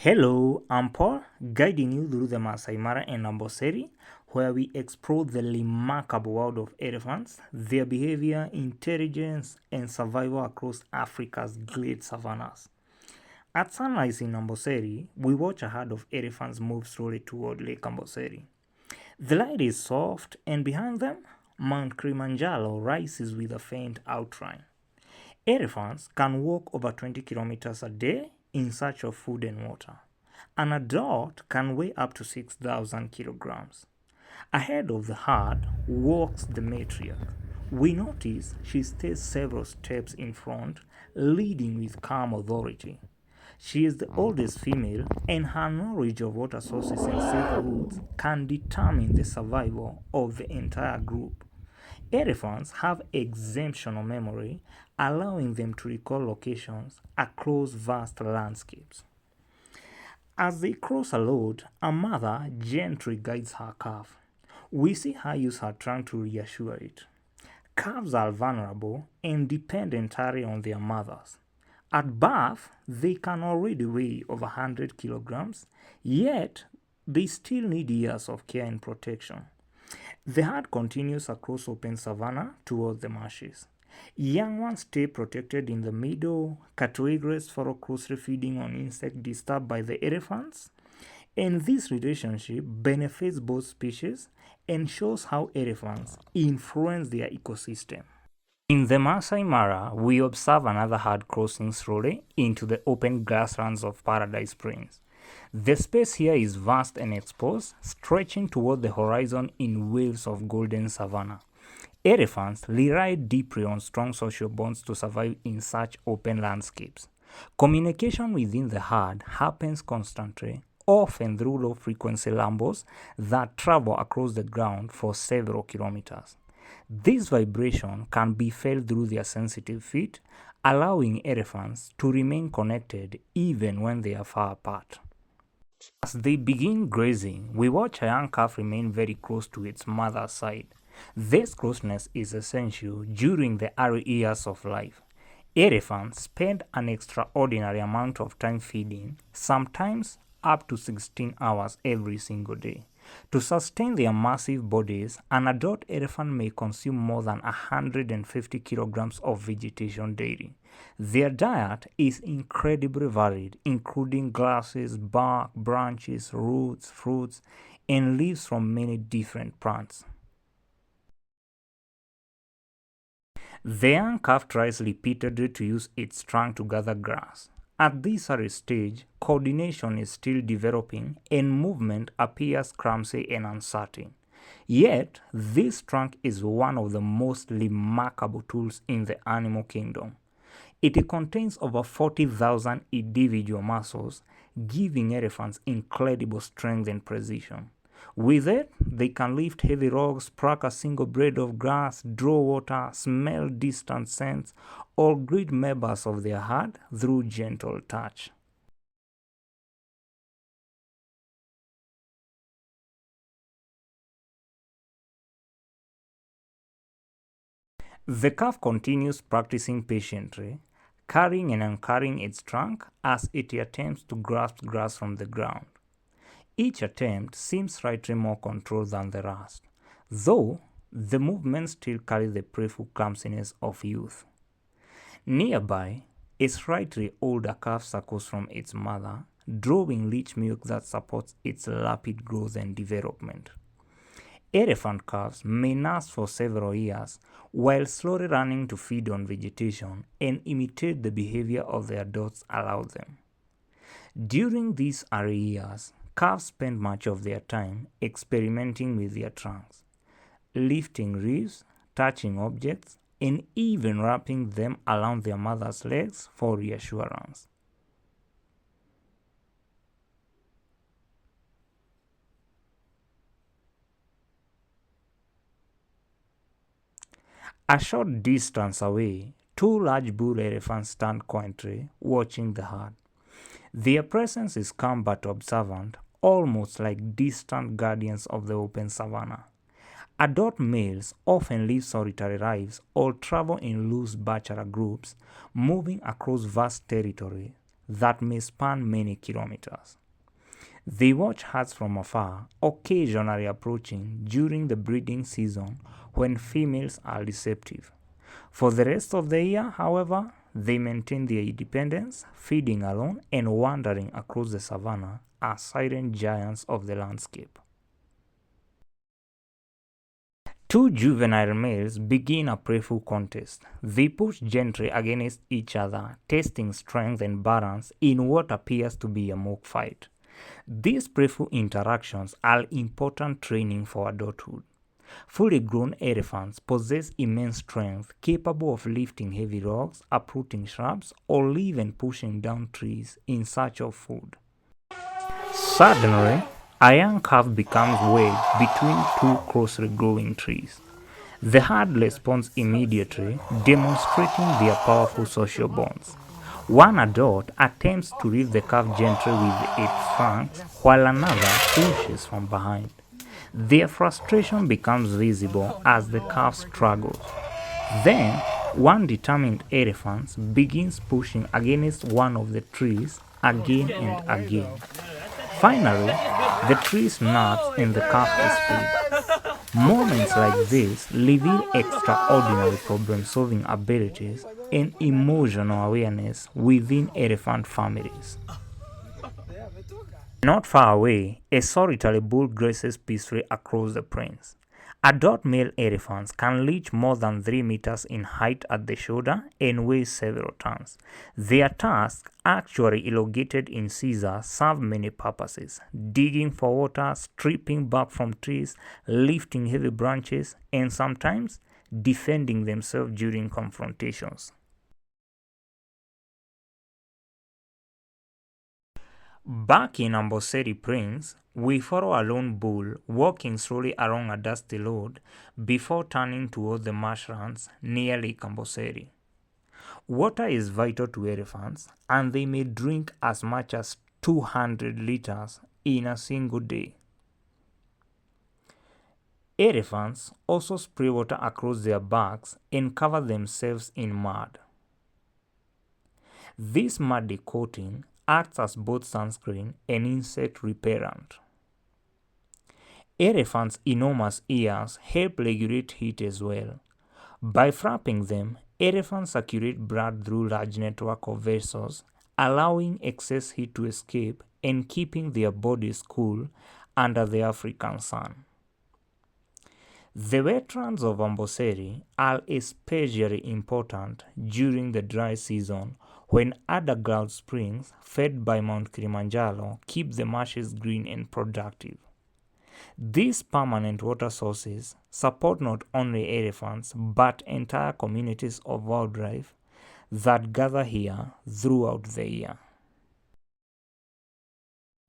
Hello, I'm Paul, guiding you through the Maasai Mara and Amboseli, where we explore the remarkable world of elephants, their behavior, intelligence, and survival across Africa's great savannahs. At sunrise in Amboseli, we watch a herd of elephants move slowly toward Lake Amboseli. The light is soft, and behind them, Mount Kilimanjaro rises with a faint outline. Elephants can walk over 20 kilometers a day in search of food and water. An adult can weigh up to 6,000 kilograms. Ahead of the herd walks the matriarch. We notice she stays several steps in front, leading with calm authority. She is the oldest female, and her knowledge of water sources and safe routes can determine the survival of the entire group. Elephants have exceptional memory, allowing them to recall locations across vast landscapes. As they cross a road, a mother gently guides her calf. We see her use her trunk to reassure it. Calves are vulnerable and depend entirely on their mothers. At birth, they can already weigh over 100 kilograms, yet they still need years of care and protection. The herd continues across open savanna towards the marshes. Young ones stay protected in the middle, cattle egrets follow closely feeding on insects disturbed by the elephants, and this relationship benefits both species and shows how elephants influence their ecosystem. In the Maasai Mara, we observe another herd crossing slowly into the open grasslands of Paradise Plains. The space here is vast and exposed, stretching toward the horizon in waves of golden savanna. Elephants rely deeply on strong social bonds to survive in such open landscapes. Communication within the herd happens constantly, often through low-frequency lambos that travel across the ground for several kilometers. This vibration can be felt through their sensitive feet, allowing elephants to remain connected even when they are far apart. As they begin grazing, we watch a young calf remain very close to its mother's side. This closeness is essential during the early years of life. Elephants spend an extraordinary amount of time feeding, sometimes up to 16 hours every single day. To sustain their massive bodies, an adult elephant may consume more than 150 kilograms of vegetation daily. Their diet is incredibly varied, including grasses, bark, branches, roots, fruits, and leaves from many different plants. The young calf tries repeatedly to use its trunk to gather grass. At this early stage, coordination is still developing and movement appears clumsy and uncertain. Yet, this trunk is one of the most remarkable tools in the animal kingdom. It contains over 40,000 individual muscles, giving elephants incredible strength and precision. With it, they can lift heavy rocks, pluck a single blade of grass, draw water, smell distant scents, or greet members of their herd through gentle touch. The calf continues practicing patiently, carrying and uncarrying its trunk as it attempts to grasp grass from the ground. Each attempt seems slightly more controlled than the last, though the movements still carry the playful clumsiness of youth. Nearby, a slightly older calf suckles from its mother, drawing rich milk that supports its rapid growth and development. Elephant calves may nurse for several years while slowly running to feed on vegetation and imitate the behavior of the adults around them. During these early years, calves spend much of their time experimenting with their trunks, lifting leaves, touching objects, and even wrapping them around their mother's legs for reassurance. A short distance away, two large bull elephants stand quietly, watching the herd. Their presence is calm but observant, almost like distant guardians of the open savanna. Adult males often live solitary lives or travel in loose bachelor groups, moving across vast territory, that may span many kilometers. They watch herds from afar, occasionally approaching during the breeding season when females are receptive. For the rest of the year, however, they maintain their independence, feeding alone and wandering across the savannah as silent giants of the landscape. Two juvenile males begin a playful contest. They push gently against each other, testing strength and balance in what appears to be a mock fight. These playful interactions are important training for adulthood. Fully grown elephants possess immense strength, capable of lifting heavy rocks, uprooting shrubs, or even pushing down trees in search of food. Suddenly, a young calf becomes wedged between two closely growing trees. The herd responds immediately, demonstrating their powerful social bonds. One adult attempts to lift the calf gently with its fangs, while another pushes from behind. Their frustration becomes visible as the calf struggles. Then, one determined elephant begins pushing against one of the trees again and again. Finally, the tree snaps and the calf is freed. Moments like this reveal extraordinary problem-solving abilities and emotional awareness within elephant families. Not far away, a solitary bull grazes peacefully across the plains. Adult male elephants can reach more than 3 meters in height at the shoulder and weigh several tons. Their tusks, actually elongated in scissors, serve many purposes: digging for water, stripping bark from trees, lifting heavy branches, and sometimes defending themselves during confrontations. Back in Amboseli Plains, we follow a lone bull walking slowly along a dusty road before turning toward the marshlands near Lake Amboseli. Water is vital to elephants, and they may drink as much as 200 liters in a single day. Elephants also spray water across their backs and cover themselves in mud. This muddy coating acts as both sunscreen and insect repellent. Elephants' enormous ears help regulate heat as well. By flapping them, elephants circulate blood through large network of vessels, allowing excess heat to escape and keeping their bodies cool under the African sun. The wetlands of Amboseli are especially important during the dry season, when underground springs fed by Mount Kilimanjaro keep the marshes green and productive. These permanent water sources support not only elephants but entire communities of wildlife that gather here throughout the year.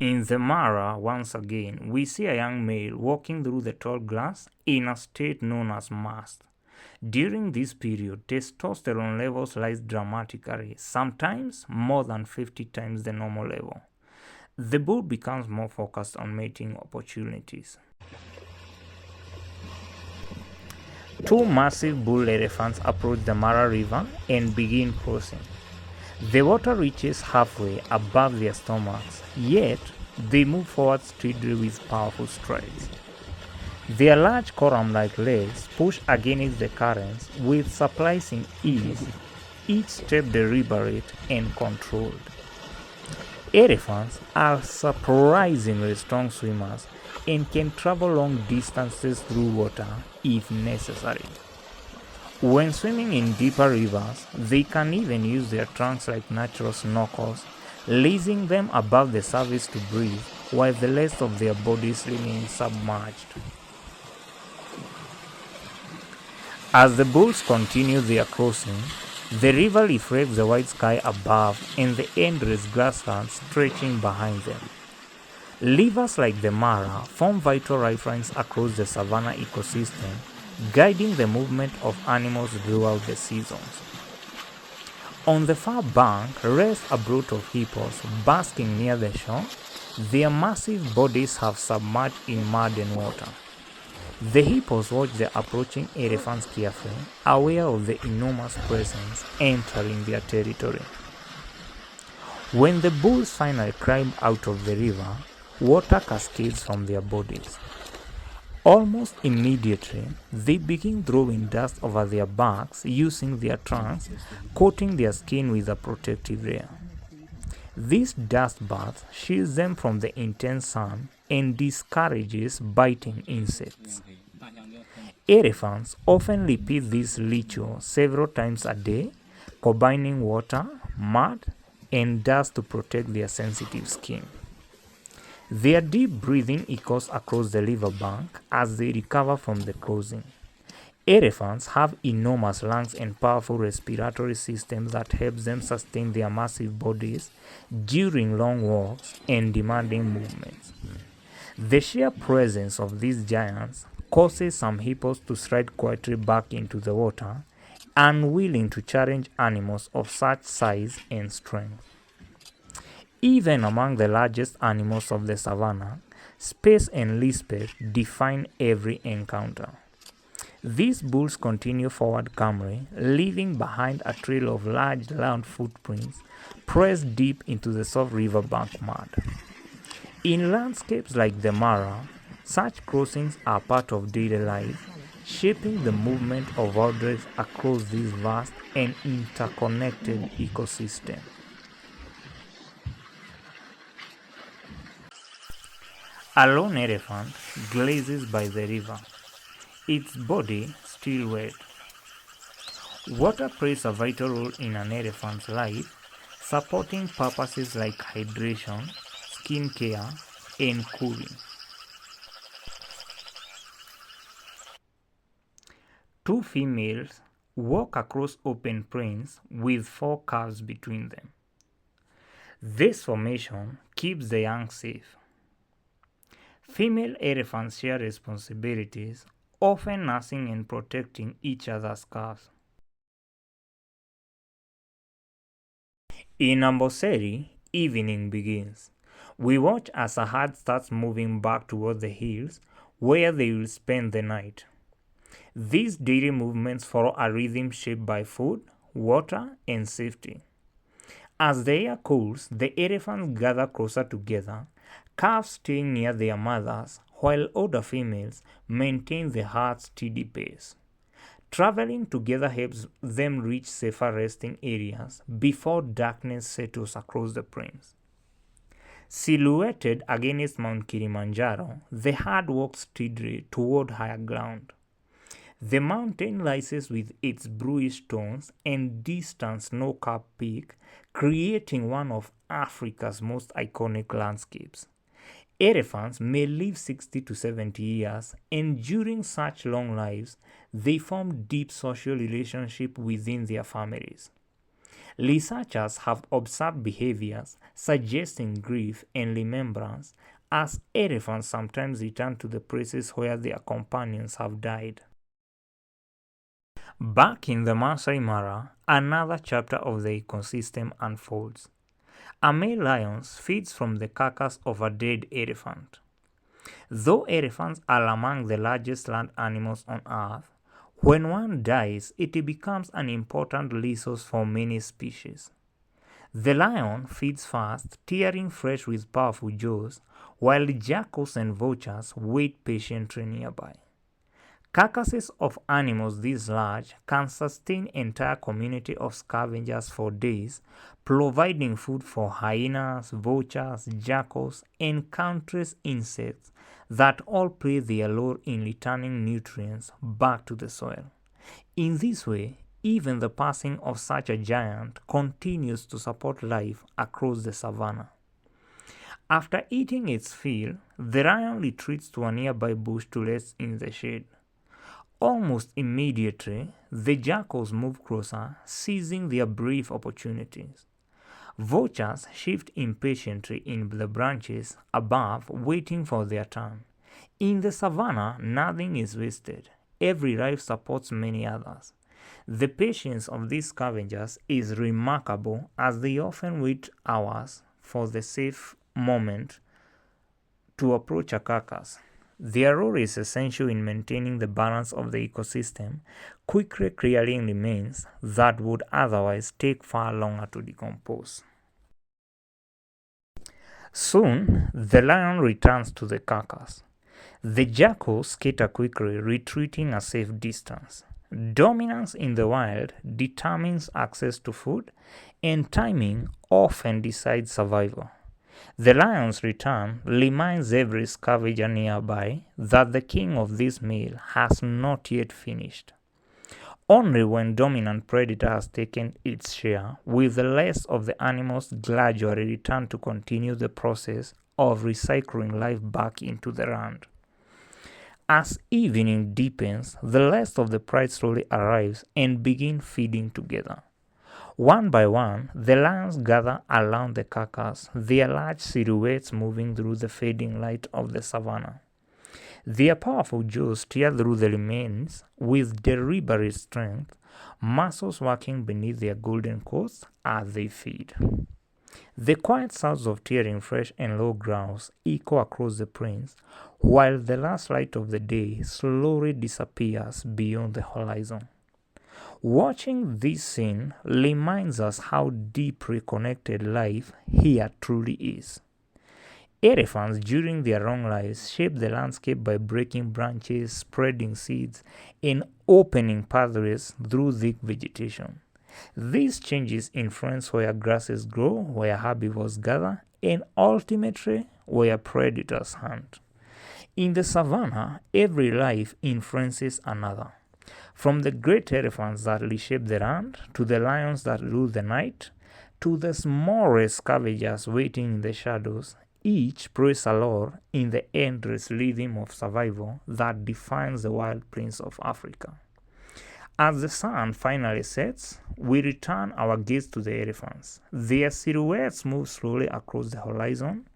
In the Mara, once again, we see a young male walking through the tall grass in a state known as mast. During this period, testosterone levels rise dramatically, sometimes more than 50 times the normal level. The bull becomes more focused on mating opportunities. Two massive bull elephants approach the Mara River and begin crossing. The water reaches halfway above their stomachs, yet they move forward steadily with powerful strides. Their large column-like legs push against the currents with surprising ease, each step deliberate and controlled. Elephants are surprisingly strong swimmers and can travel long distances through water if necessary. When swimming in deeper rivers, they can even use their trunks like natural snorkels, raising them above the surface to breathe while the rest of their bodies remain submerged. As the bulls continue their crossing, the river reflects the white sky above and the endless grasslands stretching behind them. Rivers like the Mara form vital lifelines across the savanna ecosystem, guiding the movement of animals throughout the seasons. On the far bank rests a brood of hippos basking near the shore. Their massive bodies have submerged in mud and water. The hippos watch the approaching elephants carefully, aware of the enormous presence entering their territory. When the bulls finally climb out of the river, water cascades from their bodies. Almost immediately, they begin throwing dust over their backs using their trunks, coating their skin with a protective layer. This dust bath shields them from the intense sun and discourages biting insects. Elephants often repeat this ritual several times a day, combining water, mud, and dust to protect their sensitive skin. Their deep breathing echoes across the riverbank as they recover from the closing. Elephants have enormous lungs and powerful respiratory systems that helps them sustain their massive bodies during long walks and demanding movements. The sheer presence of these giants causes some hippos to slide quietly back into the water, unwilling to challenge animals of such size and strength. Even among the largest animals of the savannah, space and respect define every encounter. These bulls continue forward calmly, leaving behind a trail of large round footprints pressed deep into the soft riverbank mud. In landscapes like the Mara, such crossings are part of daily life, shaping the movement of wildlife across this vast and interconnected ecosystem. A lone elephant grazes by the river, its body still wet. Water plays a vital role in an elephant's life, supporting purposes like hydration, skin care, and cooling. Two females walk across open plains with four calves between them. This formation keeps the young safe. Female elephants share responsibilities, often nursing and protecting each other's calves. In Amboseli, evening begins. We watch as a herd starts moving back toward the hills where they will spend the night. These daily movements follow a rhythm shaped by food, water, and safety. As the air cools, the elephants gather closer together, calves staying near their mothers, while older females maintain the herd's steady pace. Traveling together helps them reach safer resting areas before darkness settles across the plains. Silhouetted against Mount Kilimanjaro, the herd walks steadily toward higher ground. The mountain rises with its bluish tones and distant snow-capped peak, creating one of Africa's most iconic landscapes. Elephants may live 60 to 70 years, and during such long lives, they form deep social relationships within their families. Researchers have observed behaviors suggesting grief and remembrance, as elephants sometimes return to the places where their companions have died. Back in the Maasai Mara, another chapter of the ecosystem unfolds. A male lion feeds from the carcass of a dead elephant. Though elephants are among the largest land animals on Earth, when one dies, it becomes an important resource for many species. The lion feeds fast, tearing flesh with powerful jaws, while jackals and vultures wait patiently nearby. Carcasses of animals this large can sustain entire community of scavengers for days, providing food for hyenas, vultures, jackals, and countless insects that all play their role in returning nutrients back to the soil. In this way, even the passing of such a giant continues to support life across the savannah. After eating its fill, the lion retreats to a nearby bush to rest in the shade. Almost immediately, the jackals move closer, seizing their brief opportunities. Vultures shift impatiently in the branches above, waiting for their turn. In the savannah, nothing is wasted. Every life supports many others. The patience of these scavengers is remarkable, as they often wait hours for the safe moment to approach a carcass. Their role is essential in maintaining the balance of the ecosystem, quickly clearing remains that would otherwise take far longer to decompose. Soon, the lion returns to the carcass. The jackals scatter quickly, retreating a safe distance. Dominance in the wild determines access to food, and timing often decides survival. The lion's return reminds every scavenger nearby that the king of this meal has not yet finished. Only when dominant predator has taken its share will the rest of the animals gradually return to continue the process of recycling life back into the land. As evening deepens, the rest of the pride slowly arrives and begin feeding together. One by one, the lions gather around the carcass, their large silhouettes moving through the fading light of the savannah. Their powerful jaws tear through the remains with deliberate strength, muscles working beneath their golden coats as they feed. The quiet sounds of tearing fresh and low growls echo across the plains, while the last light of the day slowly disappears beyond the horizon. Watching this scene reminds us how deeply connected life here truly is. Elephants during their long lives shape the landscape by breaking branches, spreading seeds, and opening pathways through thick vegetation. These changes influence where grasses grow, where herbivores gather, and ultimately where predators hunt. In the savannah, every life influences another. From the great elephants that reshape the land, to the lions that rule the night, to the smallest scavengers waiting in the shadows, each plays a role in the endless rhythm of survival that defines the wild plains of Africa. As the sun finally sets, we return our gaze to the elephants. Their silhouettes move slowly across the horizon,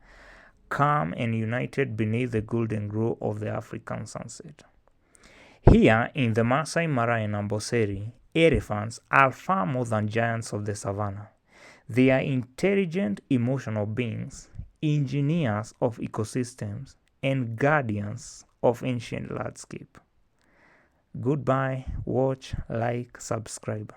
calm and united beneath the golden glow of the African sunset. Here in the Maasai Mara and Amboseli, elephants are far more than giants of the savannah. They are intelligent, emotional beings, engineers of ecosystems, and guardians of ancient landscape. Goodbye, watch, like, subscribe.